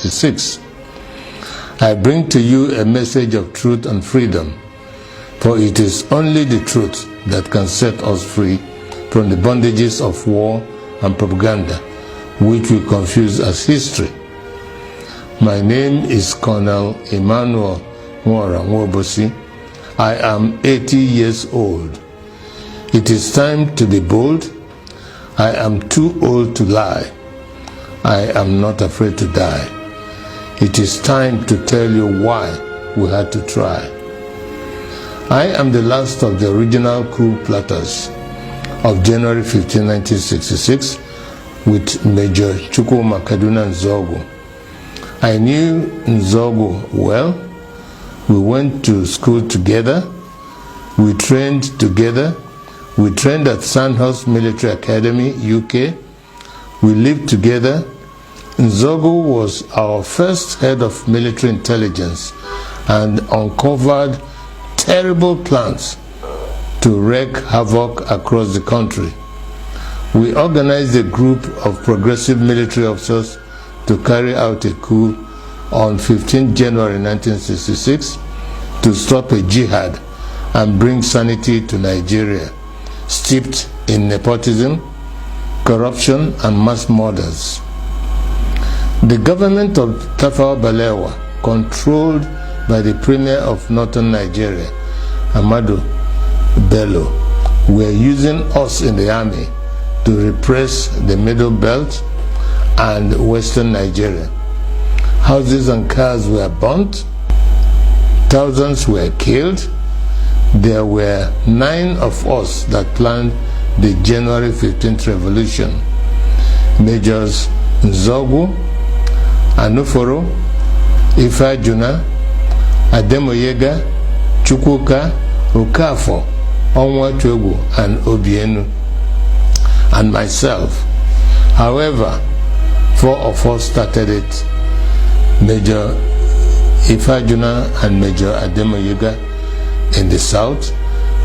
1966. I bring to you a message of truth and freedom, for it is only the truth that can set us free from the bondages of war and propaganda, which we confuse as history. My name is Colonel Emmanuel Nwaobosi. I am 80 years old. It is time to be bold. I am too old to lie. I am not afraid to die. It is time to tell you why we had to try. I am the last of the original coup plotters of January 15, 1966 with Major Chukwuma Kaduna Nzogu. I knew Nzogu well. We went to school together. We trained together. We trained at Sandhurst Military Academy, UK. We lived together. Nzogu was our first head of military intelligence and uncovered terrible plans to wreak havoc across the country. We organized a group of progressive military officers to carry out a coup on 15 January 1966 to stop a jihad and bring sanity to Nigeria, steeped in nepotism, corruption, and mass murders. The government of Tafawa Balewa, controlled by the Premier of Northern Nigeria, Ahmadu Bello, were using us in the army to repress the Middle Belt and Western Nigeria. Houses and cars were burnt. Thousands were killed. There were 9 of us that planned the January 15th revolution. Majors Nzogu, Anuforo, Ifajuna, Ademoyega, Chukwuka, Okafo, Onwatuegu, and Obienu, and myself. However, 4 of us started it: Major Ifajuna and Major Ademoyega in the south,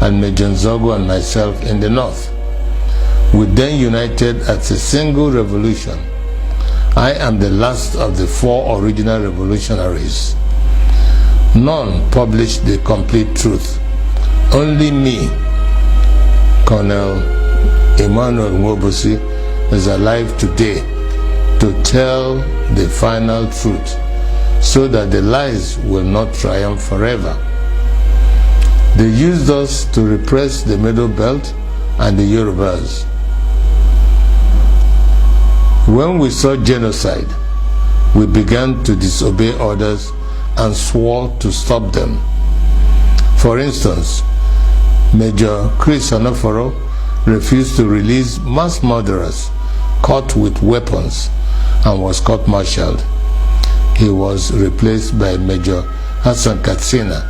and Major Nzogu and myself in the north. We then united as a single revolution. I am the last of the 4 original revolutionaries. None published the complete truth. Only me, Colonel Emmanuel Nwaobosi, is alive today to tell the final truth, so that the lies will not triumph forever. They used us to repress the Middle Belt and the Yorubas. When we saw genocide, we began to disobey orders and swore to stop them. For instance, Major Chris Anoforo refused to release mass murderers caught with weapons and was court-martialed. He was replaced by Major Hassan Katsina,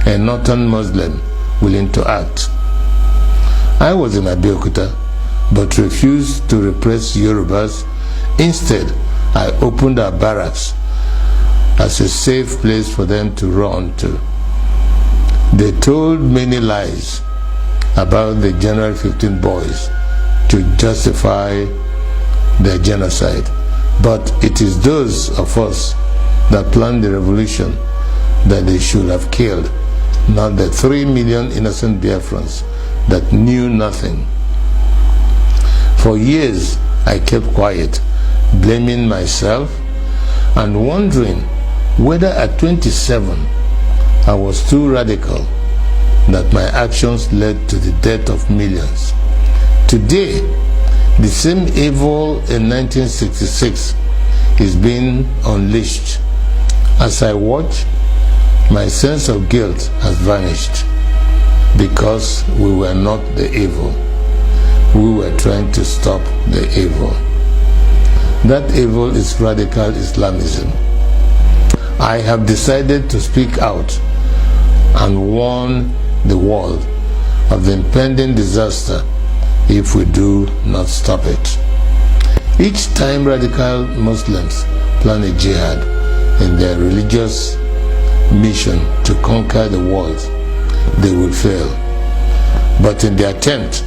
a northern Muslim willing to act. I was in Abeokuta, but refused to repress Yorubas. Instead, I opened our barracks as a safe place for them to run to. They told many lies about the January 15 boys to justify their genocide, but it is those of us that planned the revolution that they should have killed, not the 3 million innocent Biafrans that knew nothing. For years, I kept quiet, blaming myself and wondering whether at 27 I was too radical, that my actions led to the death of millions. Today, the same evil in 1966 is being unleashed. As I watch, my sense of guilt has vanished, because we were not the evil. We were trying to stop the evil. That evil is radical Islamism. I have decided to speak out and warn the world of the impending disaster if we do not stop it. Each time radical Muslims plan a jihad in their religious mission to conquer the world, they will fail. But in the attempt,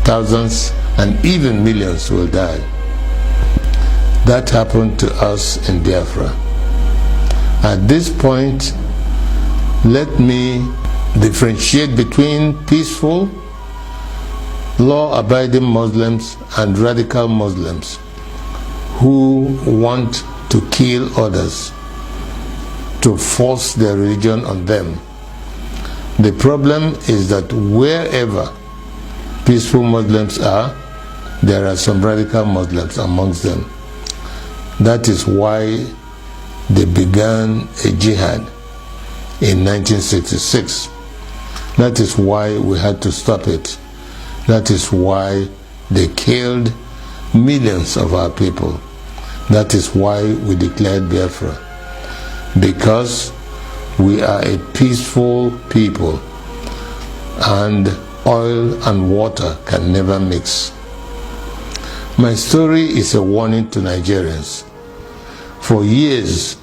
thousands and even millions will die. That happened to us in Biafra. At this point, let me differentiate between peaceful, law-abiding Muslims and radical Muslims who want to kill others, to force their religion on them. The problem is that wherever peaceful Muslims are, there are some radical Muslims amongst them. That is why they began a jihad in 1966. That is why we had to stop it. That is why they killed millions of our people. That is why we declared Biafra. Because we are a peaceful people, and oil and water can never mix. My story is a warning to Nigerians. For years,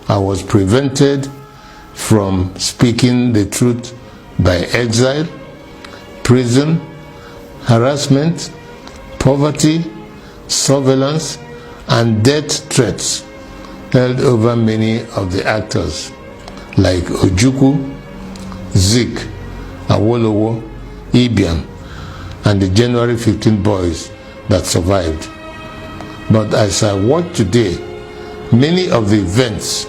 I was prevented from speaking the truth by exile, prison, harassment, poverty, surveillance, and death threats held over many of the actors like Ojukwu, Zik, Awolowo, Ibiam, and the January 15 boys that survived. But as I watch today, many of the events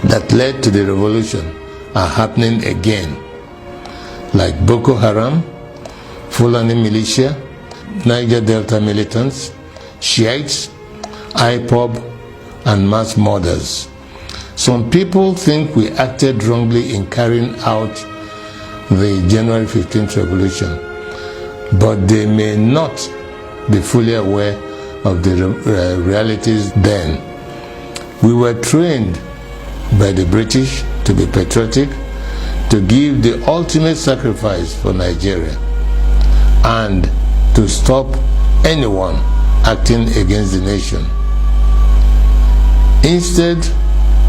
that led to the revolution are happening again, like Boko Haram, Fulani militia, Niger Delta militants, Shiites, IPOB, and mass murders. Some people think we acted wrongly in carrying out the January 15th revolution, but they may not be fully aware of the realities then. We were trained by the British to be patriotic, to give the ultimate sacrifice for Nigeria, and to stop anyone acting against the nation. Instead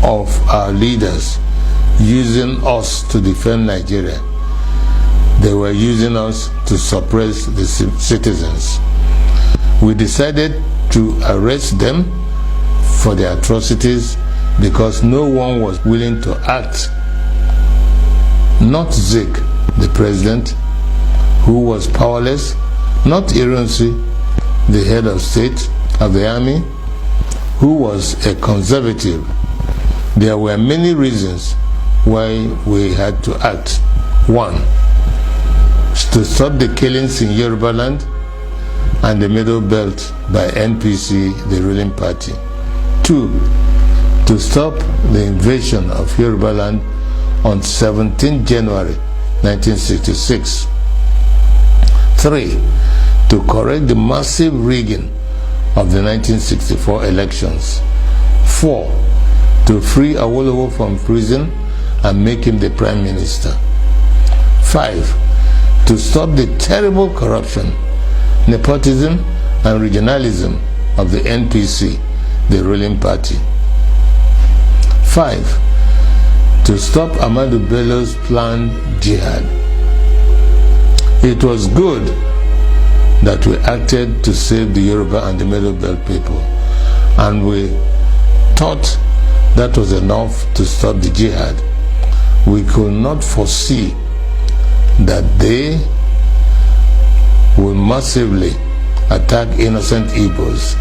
of our leaders using us to defend Nigeria, they were using us to suppress the citizens. We decided to arrest them for their atrocities because no one was willing to act. Not Zik, the president, who was powerless, not Ironsi, the head of state of the army, who was a conservative. There were many reasons why we had to act. One, to stop the killings in Yoruba land and the Middle Belt by NPC, the ruling party. Two, to stop the invasion of Yoruba land on 17 January 1966. Three, to correct the massive rigging of the 1964 elections. Four, to free Awolowo from prison and make him the Prime Minister. Five, to stop the terrible corruption, nepotism, and regionalism of the NPC, the ruling party. Five, to stop Ahmadu Bello's planned jihad. It was good that we acted to save the Yoruba and the Middle Belt people, and we thought that was enough to stop the jihad. We could not foresee that they will massively attack innocent Igbos.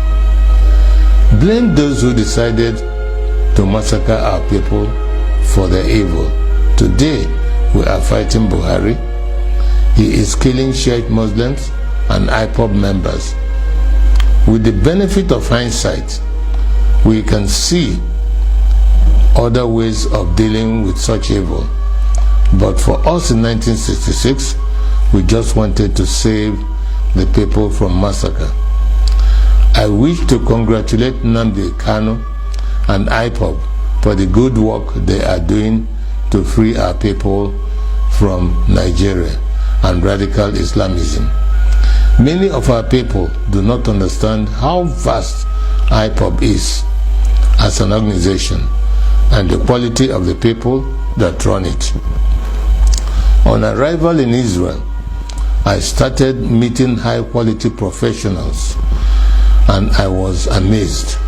Blame those who decided to massacre our people for their evil. Today, we are fighting Buhari. He is killing Shiite Muslims and IPOB members. With the benefit of hindsight, we can see other ways of dealing with such evil. But for us in 1966, we just wanted to save the people from massacre. I wish to congratulate Nnamdi Kanu and IPOB for the good work they are doing to free our people from Nigeria and radical Islamism. Many of our people do not understand how vast IPOB is as an organization and the quality of the people that run it. On arrival in Israel, I started meeting high-quality professionals, and I was amazed.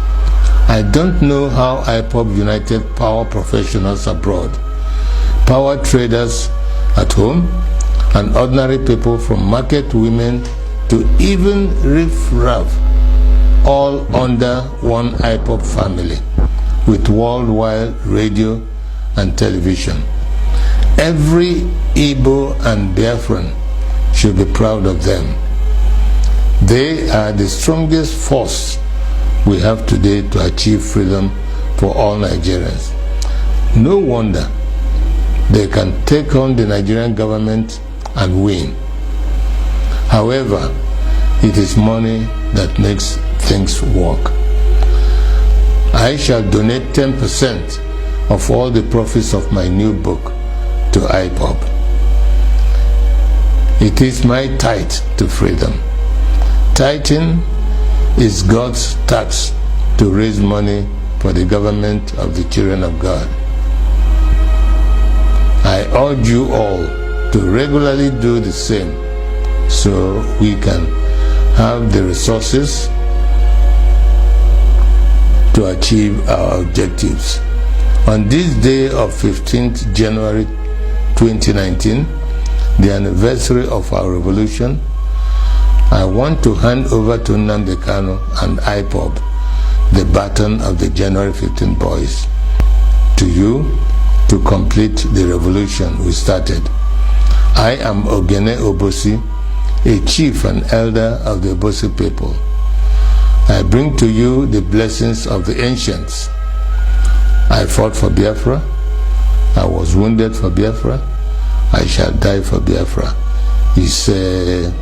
I don't know how IPOB united power professionals abroad, power traders at home, and ordinary people from market women to even riff-raff, all under one IPOB family with worldwide radio and television. Every Igbo and Biafran should be proud of them. They are the strongest force we have today to achieve freedom for all Nigerians. No wonder they can take on the Nigerian government and win. However, it is money that makes things work. I shall donate 10% of all the profits of my new book to IPOB. It is my tithe to freedom. Tithing is God's tax to raise money for the government of the children of God. I urge you all to regularly do the same so we can have the resources to achieve our objectives. On this day of 15th January 2019, the anniversary of our revolution, I want to hand over to Nnamdi Kanu and IPOB the baton of the January 15 boys, to you to complete the revolution we started. I am Emmanuel Nwaobosi, a chief and elder of the Obosi people. I bring to you the blessings of the ancients. I fought for Biafra. I was wounded for Biafra. I shall die for Biafra. He said,